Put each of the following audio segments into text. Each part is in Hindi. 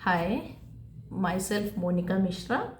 Hi, myself Monica Mishra.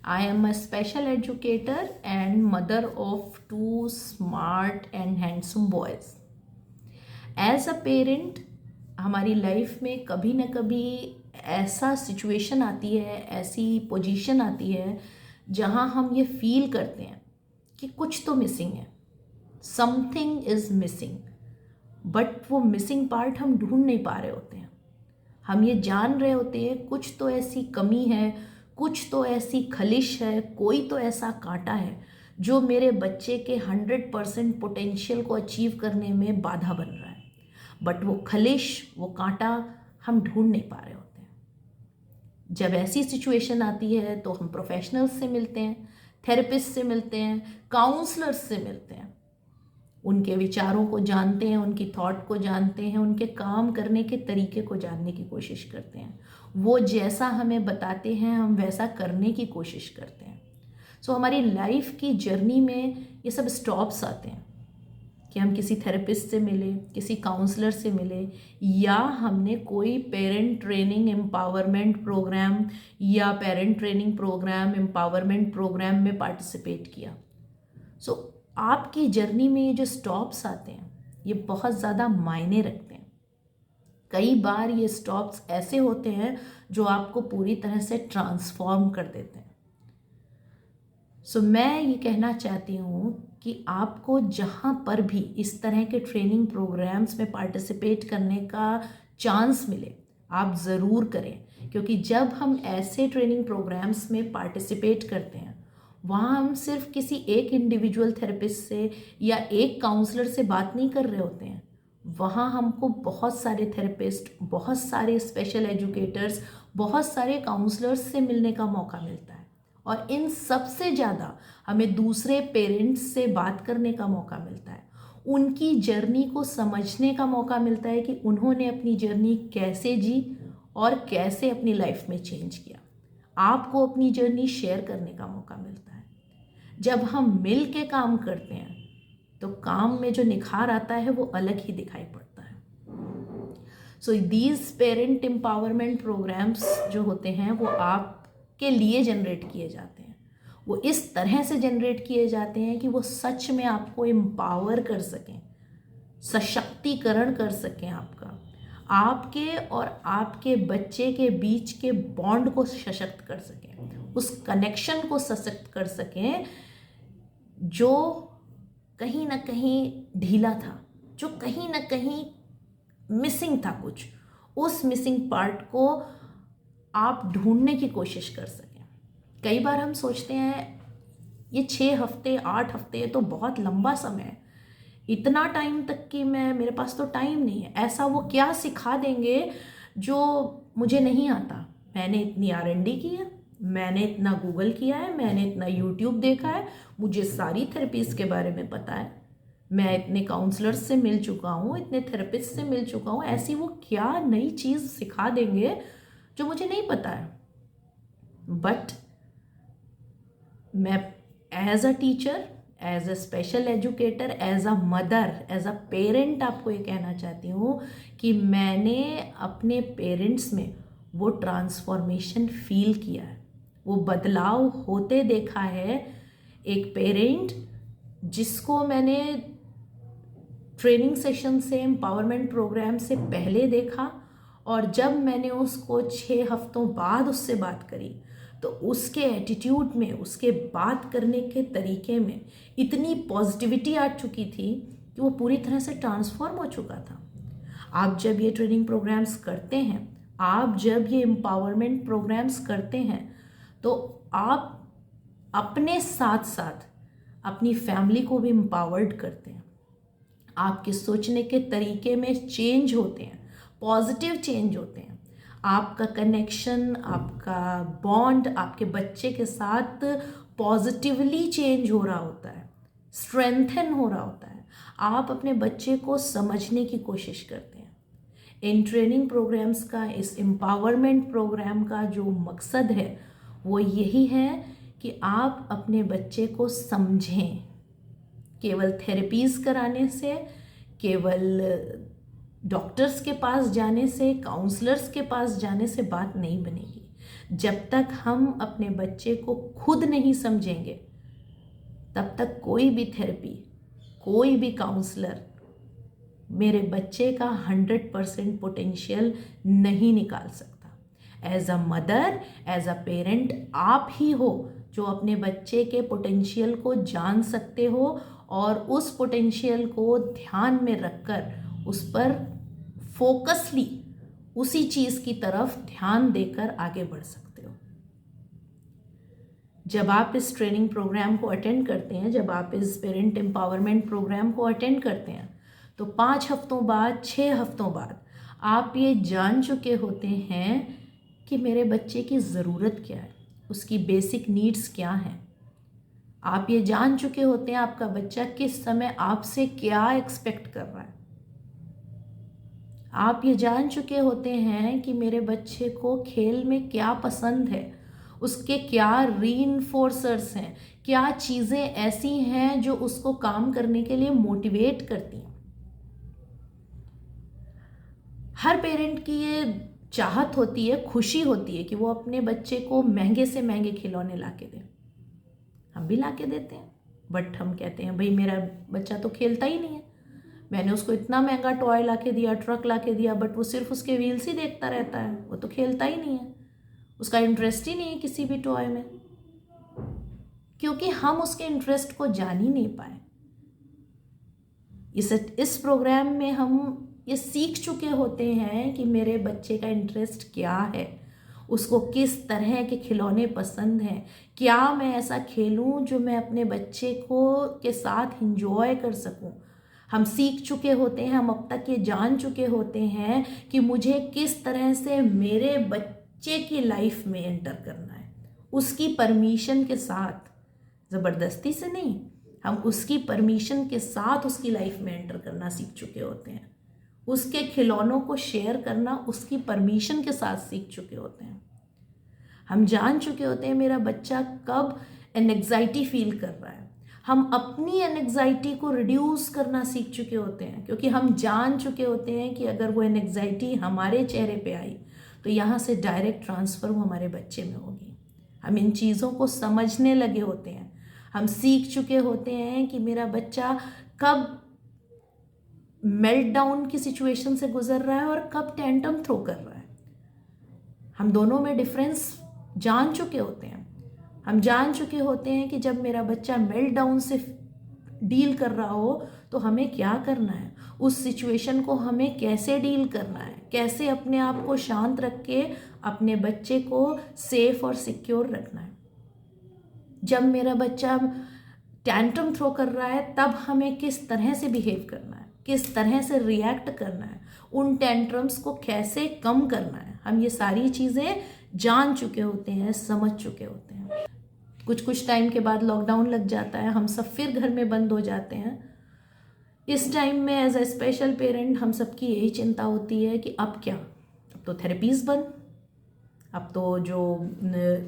I am a special educator and mother of two smart and handsome boys. As a parent, हमारी लाइफ में कभी ना कभी ऐसा सिचुएशन आती है, ऐसी पोजीशन आती है जहाँ हम ये फील करते हैं कि कुछ तो मिसिंग है, समथिंग इज़ मिसिंग, बट वो मिसिंग पार्ट हम ढूंढ नहीं पा रहे होते हैं। हम ये जान रहे होते हैं कुछ तो ऐसी कमी है, कुछ तो ऐसी खलिश है, कोई तो ऐसा कांटा है जो मेरे बच्चे के 100% पोटेंशियल को अचीव करने में बाधा बन रहा है। बट वो खलिश, वो कांटा हम ढूंढ नहीं पा रहे होते हैं। जब ऐसी सिचुएशन आती है तो हम प्रोफेशनल्स से मिलते हैं, थेरेपिस्ट से मिलते हैं, काउंसलर्स से मिलते हैं, उनके विचारों को जानते हैं, उनकी थॉट को जानते हैं, उनके काम करने के तरीके को जानने की कोशिश करते हैं। वो जैसा हमें बताते हैं हम वैसा करने की कोशिश करते हैं। सो हमारी लाइफ की जर्नी में ये सब स्टॉप्स आते हैं कि हम किसी थेरेपिस्ट से मिले, किसी काउंसलर से मिले, या हमने कोई पेरेंट ट्रेनिंग एम्पावरमेंट प्रोग्राम या parent training programme empowerment programme में पार्टिसिपेट किया। सो आपकी जर्नी में ये जो स्टॉप्स आते हैं ये बहुत ज़्यादा मायने रखते हैं। कई बार ये स्टॉप्स ऐसे होते हैं जो आपको पूरी तरह से ट्रांसफॉर्म कर देते हैं। सो मैं ये कहना चाहती हूँ कि आपको जहाँ पर भी इस तरह के ट्रेनिंग प्रोग्राम्स में पार्टिसिपेट करने का चांस मिले आप ज़रूर करें, क्योंकि जब हम ऐसे ट्रेनिंग प्रोग्राम्स में पार्टिसिपेट करते हैं वहाँ हम सिर्फ किसी एक इंडिविजुअल थेरेपिस्ट से या एक काउंसलर से बात नहीं कर रहे होते हैं। वहाँ हमको बहुत सारे थेरेपिस्ट, बहुत सारे स्पेशल एजुकेटर्स, बहुत सारे काउंसलर्स से मिलने का मौका मिलता है, और इन सबसे ज़्यादा हमें दूसरे पेरेंट्स से बात करने का मौका मिलता है, उनकी जर्नी को समझने का मौका मिलता है कि उन्होंने अपनी जर्नी कैसे जी और कैसे अपनी लाइफ में चेंज किया। आपको अपनी जर्नी शेयर करने का मौका मिलता है। जब हम मिल के काम करते हैं तो काम में जो निखार आता है वो अलग ही दिखाई पड़ता है। So these parent empowerment programmes जो होते हैं वो आपके लिए जनरेट किए जाते हैं। वो इस तरह से जनरेट किए जाते हैं कि वो सच में आपको एम्पावर कर सकें, सशक्तिकरण कर सकें, आपके और आपके बच्चे के बीच के बॉन्ड को सशक्त कर सकें, उस कनेक्शन को सशक्त कर सकें जो कहीं ना कहीं ढीला था, जो कहीं ना कहीं मिसिंग था। कुछ उस मिसिंग पार्ट को आप ढूंढने की कोशिश कर सकें। कई बार हम सोचते हैं ये 6 हफ्ते 8 हफ्ते तो बहुत लंबा समय है, इतना टाइम तक कि मेरे पास तो टाइम नहीं है। ऐसा वो क्या सिखा देंगे जो मुझे नहीं आता। मैंने इतनी R&D की है, मैंने इतना गूगल किया है, मैंने इतना यूट्यूब देखा है, मुझे सारी थेरेपीज़ के बारे में पता है, मैं इतने काउंसलर्स से मिल चुका हूँ, इतने थेरेपिस्ट से मिल चुका हूँ। ऐसी वो क्या नई चीज़ सिखा देंगे जो मुझे नहीं पता है। बट मैं as a teacher, as a special educator, as a mother, as a parent आपको ये कहना चाहती हूँ कि मैंने अपने पेरेंट्स में वो ट्रांसफॉर्मेशन फील किया है, वो बदलाव होते देखा है। एक पेरेंट जिसको मैंने ट्रेनिंग सेशन से, एम्पावरमेंट प्रोग्राम से पहले देखा, और जब मैंने उसको 6 हफ्तों बाद उससे बात करी तो उसके एटीट्यूड में, उसके बात करने के तरीके में इतनी पॉजिटिविटी आ चुकी थी कि वो पूरी तरह से ट्रांसफॉर्म हो चुका था। आप जब ये ट्रेनिंग प्रोग्राम्स करते हैं, आप जब ये एम्पावरमेंट प्रोग्राम्स करते हैं तो आप अपने साथ साथ अपनी फैमिली को भी एम्पावर्ड करते हैं। आपके सोचने के तरीके में चेंज होते हैं, पॉजिटिव चेंज होते हैं। आपका कनेक्शन, आपका बॉन्ड आपके बच्चे के साथ पॉजिटिवली चेंज हो रहा होता है, स्ट्रेंथन हो रहा होता है। आप अपने बच्चे को समझने की कोशिश करते हैं। इन ट्रेनिंग प्रोग्राम्स का, इस एम्पावरमेंट प्रोग्राम का जो मकसद है वो यही है कि आप अपने बच्चे को समझें। केवल थेरेपीज़ कराने से, केवल डॉक्टर्स के पास जाने से, काउंसलर्स के पास जाने से बात नहीं बनेगी। जब तक हम अपने बच्चे को खुद नहीं समझेंगे तब तक कोई भी थेरेपी, कोई भी काउंसलर मेरे बच्चे का 100% पोटेंशियल नहीं निकाल सकता। As a mother, as a parent, आप ही हो जो अपने बच्चे के पोटेंशियल को जान सकते हो और उस पोटेंशियल को ध्यान में रखकर उस पर फोकसली उसी चीज़ की तरफ ध्यान देकर आगे बढ़ सकते हो। जब आप इस ट्रेनिंग प्रोग्राम को अटेंड करते हैं, जब आप इस पेरेंट एम्पावरमेंट प्रोग्राम को अटेंड करते हैं, तो 5 हफ्तों बाद, 6 हफ्तों बाद आप ये जान चुके होते हैं कि मेरे बच्चे की ज़रूरत क्या है, उसकी बेसिक नीड्स क्या हैं। आप ये जान चुके होते हैं आपका बच्चा किस समय आपसे क्या एक्सपेक्ट कर रहा है। आप ये जान चुके होते हैं कि मेरे बच्चे को खेल में क्या पसंद है, उसके क्या रीइंफोर्सर्स हैं, क्या चीज़ें ऐसी हैं जो उसको काम करने के लिए मोटिवेट करती हैं। हर पेरेंट की ये चाहत होती है, खुशी होती है कि वो अपने बच्चे को महंगे से महंगे खिलौने ला के दें। हम भी ला के देते हैं, बट हम कहते हैं भाई मेरा बच्चा तो खेलता ही नहीं है, मैंने उसको इतना महंगा टॉय ला के दिया, ट्रक ला के दिया, बट वो सिर्फ उसके व्हील्स ही देखता रहता है, वो तो खेलता ही नहीं है, उसका इंटरेस्ट ही नहीं है किसी भी टॉय में, क्योंकि हम उसके इंटरेस्ट को जान ही नहीं पाए। इस प्रोग्राम में हम ये सीख चुके होते हैं कि मेरे बच्चे का इंटरेस्ट क्या है, उसको किस तरह के खिलौने पसंद हैं, क्या मैं ऐसा खेलूं जो मैं अपने बच्चे को के साथ एंजॉय कर सकूं। हम सीख चुके होते हैं, हम अब तक ये जान चुके होते हैं कि मुझे किस तरह से मेरे बच्चे की लाइफ में एंटर करना है, उसकी परमिशन के साथ, ज़बरदस्ती से नहीं, हम उसकी परमिशन के साथ उसकी लाइफ में एंटर करना सीख चुके होते हैं। उसके खिलौनों को शेयर करना उसकी परमिशन के साथ सीख चुके होते हैं। हम जान चुके होते हैं मेरा बच्चा कब एंग्जाइटी फील कर रहा है। हम अपनी एंग्जाइटी को रिड्यूस करना सीख चुके होते हैं, क्योंकि हम जान चुके होते हैं कि अगर वो एंग्जाइटी हमारे चेहरे पे आई तो यहाँ से डायरेक्ट ट्रांसफ़र वो हमारे बच्चे में होगी। हम इन चीज़ों को समझने लगे होते हैं। हम सीख चुके होते हैं कि मेरा बच्चा कब मेल्ट डाउन की सिचुएशन से गुजर रहा है और कब टेंटम थ्रो कर रहा है। हम दोनों में डिफरेंस जान चुके होते हैं। हम जान चुके होते हैं कि जब मेरा बच्चा मेल्ट डाउन से डील कर रहा हो तो हमें क्या करना है, उस सिचुएशन को हमें कैसे डील करना है, कैसे अपने आप को शांत रख के अपने बच्चे को सेफ और सिक्योर रखना है। जब मेरा बच्चा टेंट्रम थ्रो कर रहा है तब हमें किस तरह से बिहेव करना है, किस तरह से रिएक्ट करना है, उन टेंट्रम्स को कैसे कम करना है। हम ये सारी चीज़ें जान चुके होते हैं, समझ चुके होते हैं। कुछ टाइम के बाद लॉकडाउन लग जाता है, हम सब फिर घर में बंद हो जाते हैं। इस टाइम में एज अ स्पेशल पेरेंट हम सबकी यही चिंता होती है कि अब क्या, अब तो थेरेपीज़ बंद, अब तो जो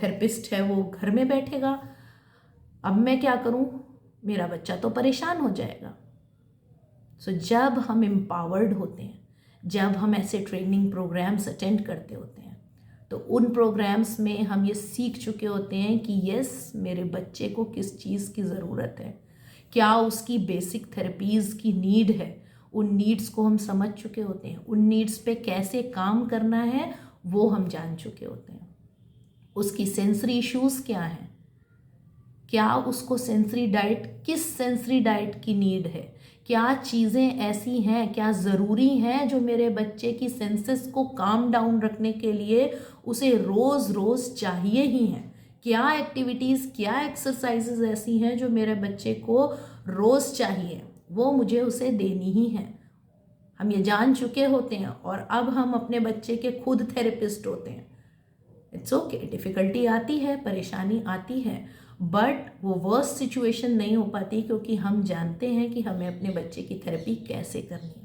थेरेपिस्ट है वो घर में बैठेगा, अब मैं क्या करूं, मेरा बच्चा तो परेशान हो जाएगा। सो जब हम एम्पावर्ड होते हैं, जब हम ऐसे ट्रेनिंग प्रोग्राम्स अटेंड करते होते हैं, तो उन प्रोग्राम्स में हम ये सीख चुके होते हैं कि यस, मेरे बच्चे को किस चीज़ की ज़रूरत है, क्या उसकी बेसिक थेरेपीज़ की नीड है, उन नीड्स को हम समझ चुके होते हैं। उन नीड्स पे कैसे काम करना है वो हम जान चुके होते हैं। उसकी सेंसरी इश्यूज़ क्या हैं, क्या उसको सेंसरी डाइट, किस सेंसरी डाइट की नीड है, क्या चीज़ें ऐसी हैं, क्या ज़रूरी हैं जो मेरे बच्चे की सेंसेस को काम डाउन रखने के लिए उसे रोज़ रोज़ चाहिए ही हैं, क्या एक्टिविटीज़, क्या एक्सरसाइजेज ऐसी हैं जो मेरे बच्चे को रोज़ चाहिए, वो मुझे उसे देनी ही है। हम ये जान चुके होते हैं और अब हम अपने बच्चे के खुद थेरेपिस्ट होते हैं। इट्स ओके, डिफ़िकल्टी आती है, परेशानी आती है, बट वो वर्स्ट सिचुएशन नहीं हो पाती, क्योंकि हम जानते हैं कि हमें अपने बच्चे की थेरेपी कैसे करनी है।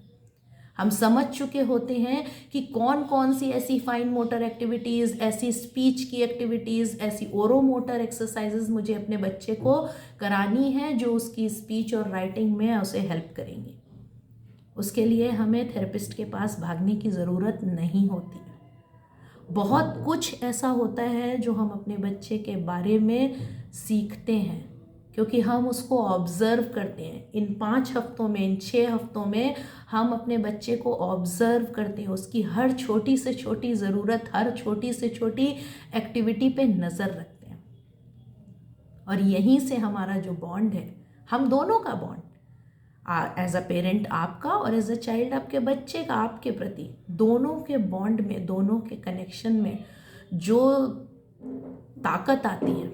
हम समझ चुके होते हैं कि कौन कौन सी ऐसी फाइन मोटर एक्टिविटीज़, ऐसी स्पीच की एक्टिविटीज़, ऐसी ओरो मोटर एक्सरसाइजेज मुझे अपने बच्चे को करानी है जो उसकी स्पीच और राइटिंग में उसे हेल्प करेंगी। उसके लिए हमें थेरेपिस्ट के पास भागने की ज़रूरत नहीं होती है। बहुत कुछ ऐसा होता है जो हम अपने बच्चे के बारे में सीखते हैं क्योंकि हम उसको ऑब्ज़र्व करते हैं। इन 5 हफ्तों में, इन 6 हफ्तों में हम अपने बच्चे को ऑब्ज़र्व करते हैं, उसकी हर छोटी से छोटी ज़रूरत, हर छोटी से छोटी एक्टिविटी पे नज़र रखते हैं। और यहीं से हमारा जो बॉन्ड है, हम दोनों का बॉन्ड, एज अ पेरेंट आपका और एज अ चाइल्ड आपके बच्चे का आपके प्रति, दोनों के बॉन्ड में, दोनों के कनेक्शन में जो ताकत आती है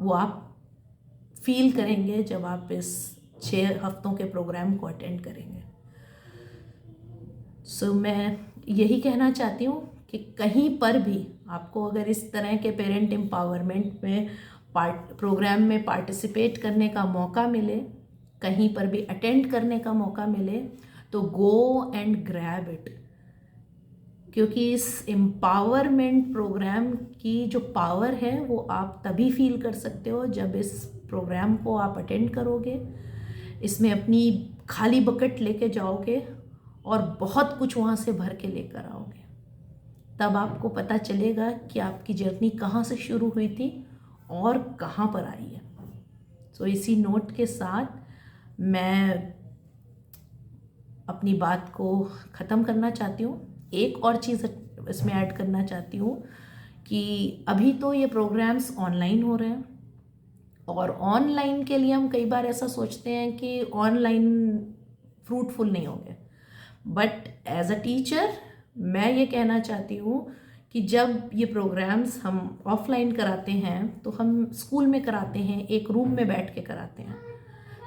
वो आप फील करेंगे जब आप इस 6 हफ्तों के प्रोग्राम को अटेंड करेंगे। सो मैं यही कहना चाहती हूँ कि कहीं पर भी आपको अगर इस तरह के पेरेंट एम्पावरमेंट में प्रोग्राम में पार्टिसिपेट करने का मौका मिले, कहीं पर भी अटेंड करने का मौका मिले, तो गो एंड ग्रैब इट। क्योंकि इस एम्पावरमेंट प्रोग्राम की जो पावर है वो आप तभी फील कर सकते हो जब इस प्रोग्राम को आप अटेंड करोगे, इसमें अपनी खाली बकेट लेके जाओगे और बहुत कुछ वहाँ से भर के लेकर आओगे। तब आपको पता चलेगा कि आपकी जर्नी कहाँ से शुरू हुई थी और कहाँ पर आई है। सो इसी नोट के साथ मैं अपनी बात को ख़त्म करना चाहती हूँ। एक और चीज़ इसमें ऐड करना चाहती हूँ कि अभी तो ये प्रोग्राम्स ऑनलाइन हो रहे हैं और ऑनलाइन के लिए हम कई बार ऐसा सोचते हैं कि ऑनलाइन फ्रूटफुल नहीं होंगे, बट एज अ टीचर मैं ये कहना चाहती हूँ कि जब ये प्रोग्राम्स हम ऑफलाइन कराते हैं तो हम स्कूल में कराते हैं, एक रूम में बैठ के कराते हैं।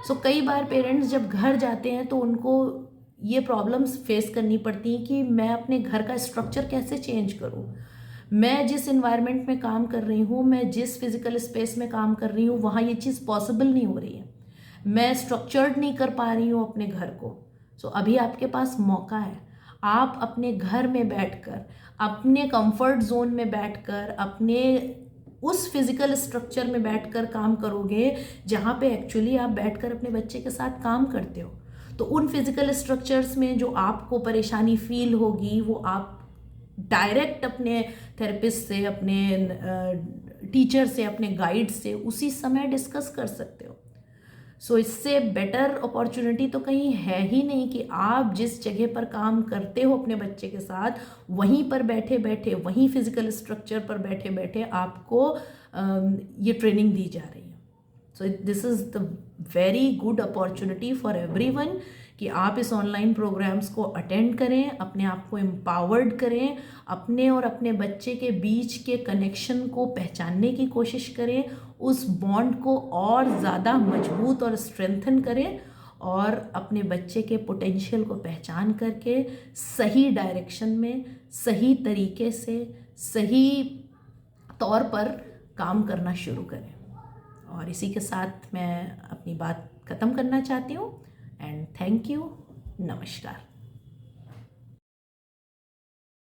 सो कई बार पेरेंट्स जब घर जाते हैं तो उनको ये प्रॉब्लम्स फेस करनी पड़ती हैं कि मैं अपने घर का स्ट्रक्चर कैसे चेंज करूँ, मैं जिस इन्वायरमेंट में काम कर रही हूँ, मैं जिस फिज़िकल स्पेस में काम कर रही हूँ, वहाँ ये चीज़ पॉसिबल नहीं हो रही है, मैं स्ट्रक्चर्ड नहीं कर पा रही हूँ अपने घर को। सो अभी आपके पास मौका है, आप अपने घर में बैठकर, अपने कंफर्ट जोन में बैठकर, अपने उस फिज़िकल स्ट्रक्चर में बैठकर काम करोगे जहाँ पे एक्चुअली आप बैठकर अपने बच्चे के साथ काम करते हो। तो उन फिज़िकल स्ट्रक्चर्स में जो आपको परेशानी फील होगी वो आप डायरेक्ट अपने थेरेपिस्ट से, अपने टीचर से, अपने गाइड से उसी समय डिस्कस कर सकते हो। सो इससे बेटर अपॉर्चुनिटी तो कहीं है ही नहीं कि आप जिस जगह पर काम करते हो अपने बच्चे के साथ, वहीं पर बैठे बैठे, वहीं फिजिकल स्ट्रक्चर पर बैठे बैठे आपको ये ट्रेनिंग दी जा रही है। So this is the very good opportunity for everyone कि आप इस ऑनलाइन प्रोग्राम्स को अटेंड करें, अपने आप को एम्पावर्ड करें, अपने और अपने बच्चे के बीच के कनेक्शन को पहचानने की कोशिश करें, उस बॉन्ड को और ज़्यादा मजबूत और स्ट्रेंथन करें और अपने बच्चे के पोटेंशियल को पहचान करके सही डायरेक्शन में, सही तरीके से, सही तौर पर काम करना शुरू करें। और इसी के साथ मैं अपनी बात ख़त्म करना चाहती हूँ एंड थैंक यू। नमस्कार।